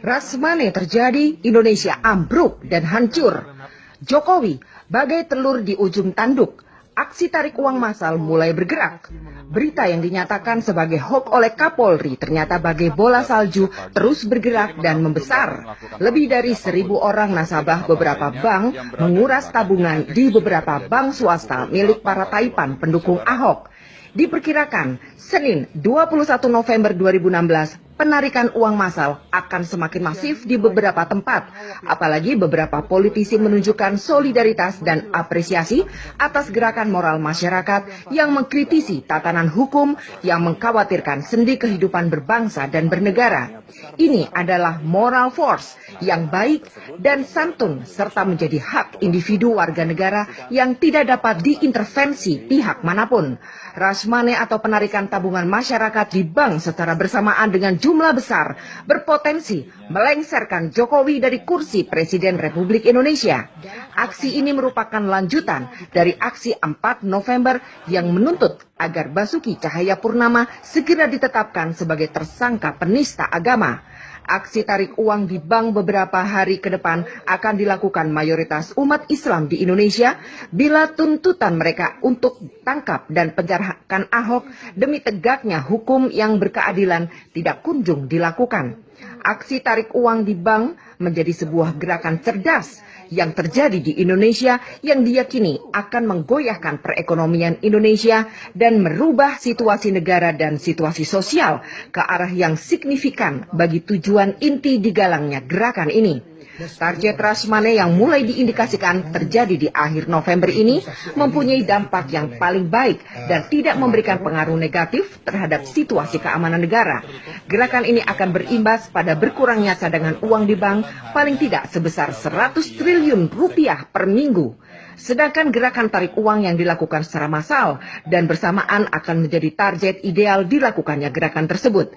Rashmani terjadi, Indonesia ambruk dan hancur. Jokowi bagai telur di ujung tanduk. Aksi tarik uang massal mulai bergerak. Berita yang dinyatakan sebagai hoax oleh Kapolri ternyata bagai bola salju terus bergerak dan membesar. Lebih dari 1.000 orang nasabah beberapa bank menguras tabungan di beberapa bank swasta milik para taipan pendukung Ahok. Diperkirakan Senin 21 November 2016 penarikan uang massal akan semakin masif di beberapa tempat. Apalagi beberapa politisi menunjukkan solidaritas dan apresiasi atas gerakan moral masyarakat yang mengkritisi tatanan hukum yang mengkhawatirkan sendi kehidupan berbangsa dan bernegara. Ini adalah moral force yang baik dan santun serta menjadi hak individu warga negara yang tidak dapat diintervensi pihak manapun. Rashmani atau penarikan tabungan masyarakat di bank secara bersamaan dengan jumlah besar berpotensi melengsarkan Jokowi dari kursi Presiden Republik Indonesia. Aksi ini merupakan lanjutan dari aksi 4 November yang menuntut agar Basuki Cahayapurnama segera ditetapkan sebagai tersangka penista agama. Aksi tarik uang di bank beberapa hari ke depan akan dilakukan mayoritas umat Islam di Indonesia bila tuntutan mereka untuk tangkap dan penjarakan Ahok demi tegaknya hukum yang berkeadilan tidak kunjung dilakukan. Aksi tarik uang di bank menjadi sebuah gerakan cerdas yang terjadi di Indonesia yang diyakini akan menggoyahkan perekonomian Indonesia dan merubah situasi negara dan situasi sosial ke arah yang signifikan bagi tujuan inti digalangnya gerakan ini. Target Rashmani yang mulai diindikasikan terjadi di akhir November ini mempunyai dampak yang paling baik dan tidak memberikan pengaruh negatif terhadap situasi keamanan negara. Gerakan ini akan berimbas pada berkurangnya cadangan uang di bank paling tidak sebesar 100 triliun rupiah per minggu. Sedangkan gerakan tarik uang yang dilakukan secara massal dan bersamaan akan menjadi target ideal dilakukannya gerakan tersebut.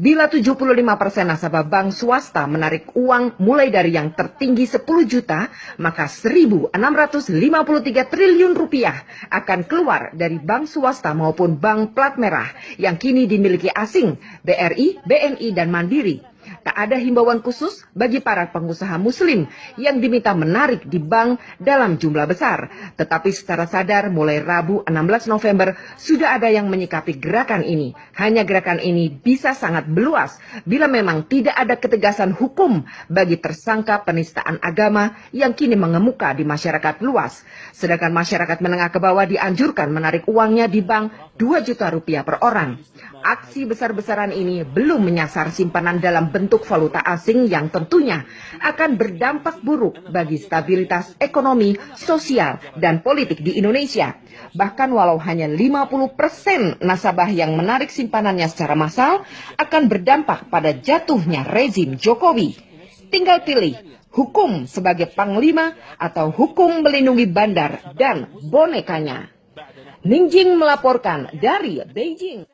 Bila 75% nasabah bank swasta menarik uang mulai dari yang tertinggi 10 juta, maka 1.653 triliun rupiah akan keluar dari bank swasta maupun bank plat merah yang kini dimiliki asing, BRI, BNI, dan Mandiri. Tak ada himbauan khusus bagi para pengusaha muslim yang diminta menarik di bank dalam jumlah besar. Tetapi secara sadar mulai Rabu 16 November sudah ada yang menyikapi gerakan ini. Hanya gerakan ini bisa sangat meluas bila memang tidak ada ketegasan hukum bagi tersangka penistaan agama yang kini mengemuka di masyarakat luas. Sedangkan masyarakat menengah ke bawah dianjurkan menarik uangnya di bank 2 juta rupiah per orang. Aksi besar-besaran ini belum menyasar simpanan dalam bentuk valuta asing yang tentunya akan berdampak buruk bagi stabilitas ekonomi, sosial, dan politik di Indonesia. Bahkan walau hanya 50% nasabah yang menarik simpanannya secara massal akan berdampak pada jatuhnya rezim Jokowi. Tinggal pilih hukum sebagai panglima atau hukum melindungi bandar dan bonekanya. Ningjing melaporkan dari Beijing.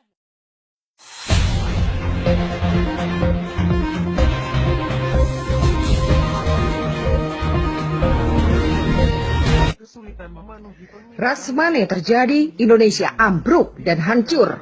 Rashmani terjadi, Indonesia ambruk dan hancur.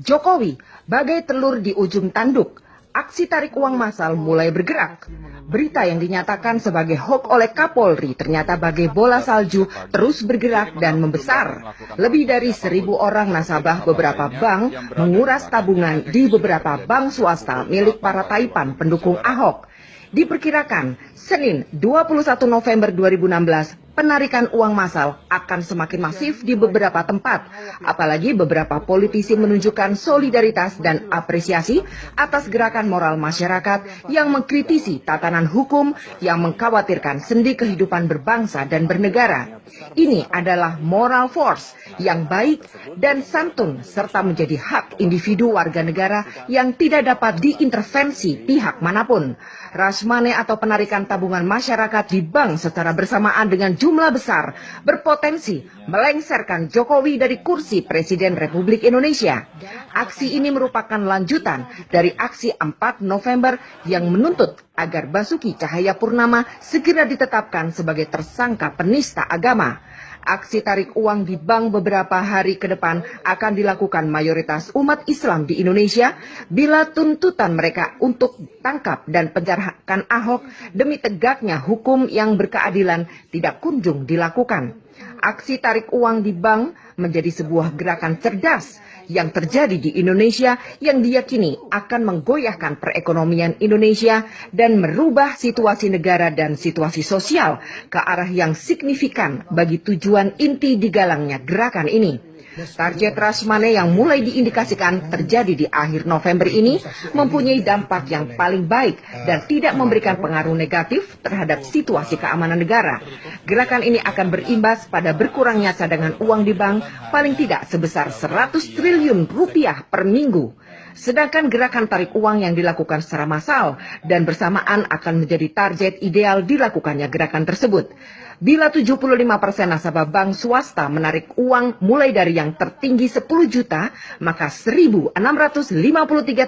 Jokowi bagai telur di ujung tanduk. Aksi tarik uang massal mulai bergerak. Berita yang dinyatakan sebagai hoax oleh Kapolri ternyata bagai bola salju terus bergerak dan membesar. Lebih dari 1.000 orang nasabah beberapa bank menguras tabungan di beberapa bank swasta milik para taipan pendukung Ahok. Diperkirakan Senin 21 November 2016 penarikan uang massal akan semakin masif di beberapa tempat. Apalagi beberapa politisi menunjukkan solidaritas dan apresiasi atas gerakan moral masyarakat yang mengkritisi tatanan hukum yang mengkhawatirkan sendi kehidupan berbangsa dan bernegara. Ini adalah moral force yang baik dan santun serta menjadi hak individu warga negara yang tidak dapat diintervensi pihak manapun. Rashmani atau penarikan tabungan masyarakat di bank secara bersamaan dengan jumlah besar berpotensi melengsarkan Jokowi dari kursi Presiden Republik Indonesia. Aksi ini merupakan lanjutan dari aksi 4 November yang menuntut agar Basuki Cahayapurnama segera ditetapkan sebagai tersangka penista agama. Aksi tarik uang di bank beberapa hari ke depan akan dilakukan mayoritas umat Islam di Indonesia bila tuntutan mereka untuk tangkap dan penjarakan Ahok demi tegaknya hukum yang berkeadilan tidak kunjung dilakukan. Aksi tarik uang di bank menjadi sebuah gerakan cerdas yang terjadi di Indonesia yang diyakini akan menggoyahkan perekonomian Indonesia dan merubah situasi negara dan situasi sosial ke arah yang signifikan bagi tujuan inti digalangnya gerakan ini. Target rush money yang mulai diindikasikan terjadi di akhir November ini mempunyai dampak yang paling baik dan tidak memberikan pengaruh negatif terhadap situasi keamanan negara. Gerakan ini akan berimbas pada berkurangnya cadangan uang di bank paling tidak sebesar 100 triliun rupiah per minggu. Sedangkan gerakan tarik uang yang dilakukan secara massal dan bersamaan akan menjadi target ideal dilakukannya gerakan tersebut. Bila 75% nasabah bank swasta menarik uang mulai dari yang tertinggi 10 juta, maka 1.653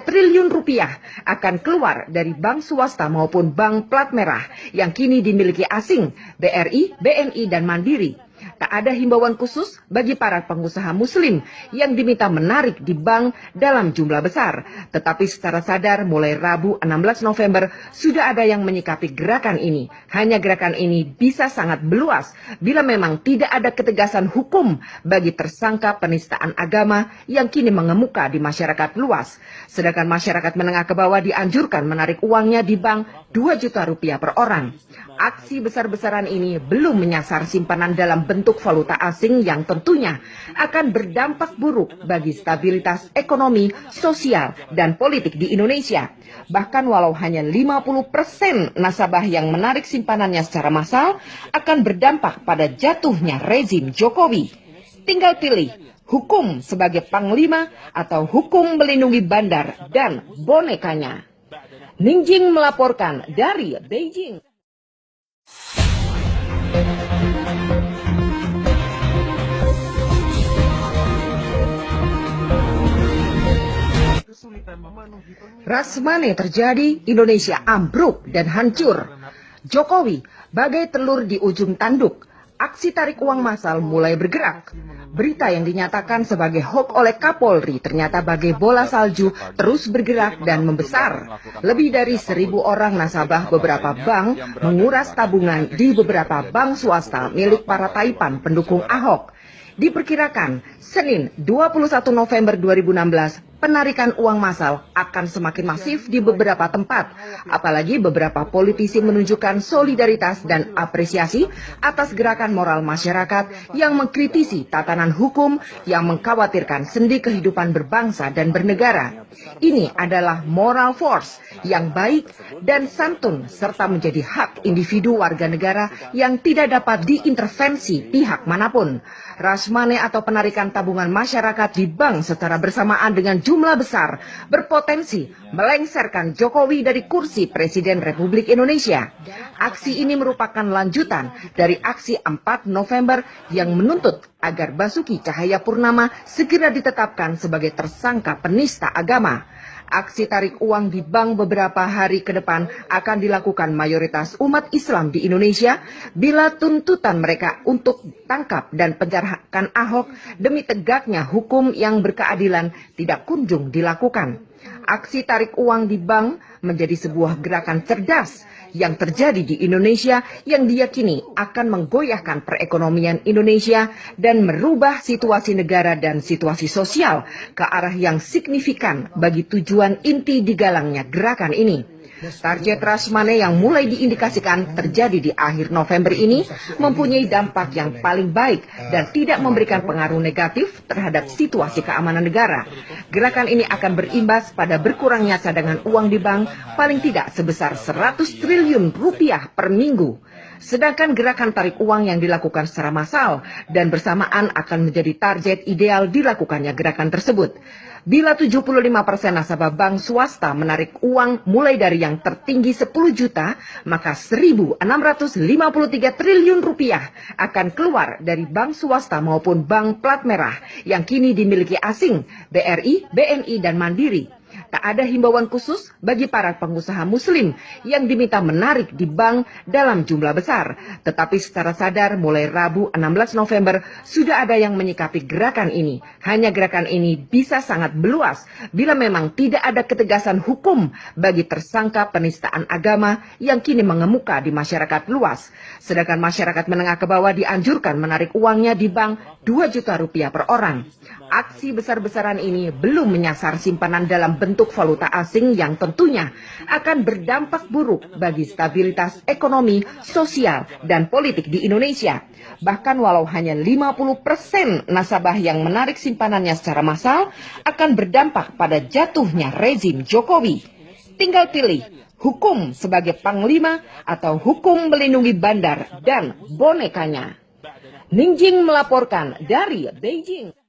triliun rupiah akan keluar dari bank swasta maupun bank plat merah yang kini dimiliki asing, BRI, BNI, dan Mandiri. Tak ada himbauan khusus bagi para pengusaha muslim yang diminta menarik di bank dalam jumlah besar. Tetapi secara sadar mulai Rabu 16 November sudah ada yang menyikapi gerakan ini. Hanya gerakan ini bisa sangat meluas bila memang tidak ada ketegasan hukum bagi tersangka penistaan agama yang kini mengemuka di masyarakat luas. Sedangkan masyarakat menengah ke bawah dianjurkan menarik uangnya di bank 2 juta rupiah per orang. Aksi besar-besaran ini belum menyasar simpanan dalam bentuk valuta asing yang tentunya akan berdampak buruk bagi stabilitas ekonomi, sosial, dan politik di Indonesia. Bahkan walau hanya 50% nasabah yang menarik simpanannya secara massal akan berdampak pada jatuhnya rezim Jokowi. Tinggal pilih hukum sebagai panglima atau hukum melindungi bandar dan bonekanya. Ningjing melaporkan dari Beijing. Rush money terjadi, Indonesia ambruk dan hancur. Jokowi bagai telur di ujung tanduk. Aksi tarik uang massal mulai bergerak. Berita yang dinyatakan sebagai hoax oleh Kapolri ternyata bagai bola salju terus bergerak dan membesar. Lebih dari 1.000 orang nasabah beberapa bank menguras tabungan di beberapa bank swasta milik para taipan pendukung Ahok. Diperkirakan Senin 21 November 2016 penarikan uang massal akan semakin masif di beberapa tempat. Apalagi beberapa politisi menunjukkan solidaritas dan apresiasi atas gerakan moral masyarakat yang mengkritisi tatanan hukum yang mengkhawatirkan sendi kehidupan berbangsa dan bernegara. Ini adalah moral force yang baik dan santun serta menjadi hak individu warga negara yang tidak dapat diintervensi pihak manapun. Rush money atau penarikan tabungan masyarakat di bank secara bersamaan dengan jumlah besar berpotensi melengsarkan Jokowi dari kursi Presiden Republik Indonesia. Aksi ini merupakan lanjutan dari aksi 4 November yang menuntut agar Basuki Cahayapurnama segera ditetapkan sebagai tersangka penista agama. Aksi tarik uang di bank beberapa hari ke depan akan dilakukan mayoritas umat Islam di Indonesia bila tuntutan mereka untuk tangkap dan penjarakan Ahok demi tegaknya hukum yang berkeadilan tidak kunjung dilakukan. Aksi tarik uang di bank menjadi sebuah gerakan cerdas yang terjadi di Indonesia yang diyakini akan menggoyahkan perekonomian Indonesia dan merubah situasi negara dan situasi sosial ke arah yang signifikan bagi tujuan inti digalangnya gerakan ini. Target rush money yang mulai diindikasikan terjadi di akhir November ini mempunyai dampak yang paling baik dan tidak memberikan pengaruh negatif terhadap situasi keamanan negara. Gerakan ini akan berimbas pada berkurangnya cadangan uang di bank paling tidak sebesar 100 triliun rupiah per minggu. Sedangkan gerakan tarik uang yang dilakukan secara massal dan bersamaan akan menjadi target ideal dilakukannya gerakan tersebut. Bila 75% nasabah bank swasta menarik uang mulai dari yang tertinggi 10 juta, maka 1.653 triliun rupiah akan keluar dari bank swasta maupun bank plat merah yang kini dimiliki asing, BRI, BNI, dan Mandiri. tak ada himbauan khusus bagi para pengusaha muslim yang diminta menarik di bank dalam jumlah besar. Tetapi secara sadar mulai Rabu 16 November sudah ada yang menyikapi gerakan ini. Hanya gerakan ini bisa sangat meluas bila memang tidak ada ketegasan hukum bagi tersangka penistaan agama yang kini mengemuka di masyarakat luas. Sedangkan masyarakat menengah ke bawah dianjurkan menarik uangnya di bank 2 juta rupiah per orang. Aksi besar-besaran ini belum menyasar simpanan dalam bentuk valuta asing yang tentunya akan berdampak buruk bagi stabilitas ekonomi, sosial, dan politik di Indonesia. Bahkan walau hanya 50% nasabah yang menarik simpanannya secara massal akan berdampak pada jatuhnya rezim Jokowi. Tinggal pilih hukum sebagai panglima atau hukum melindungi bandar dan bonekanya. Ningjing melaporkan dari Beijing.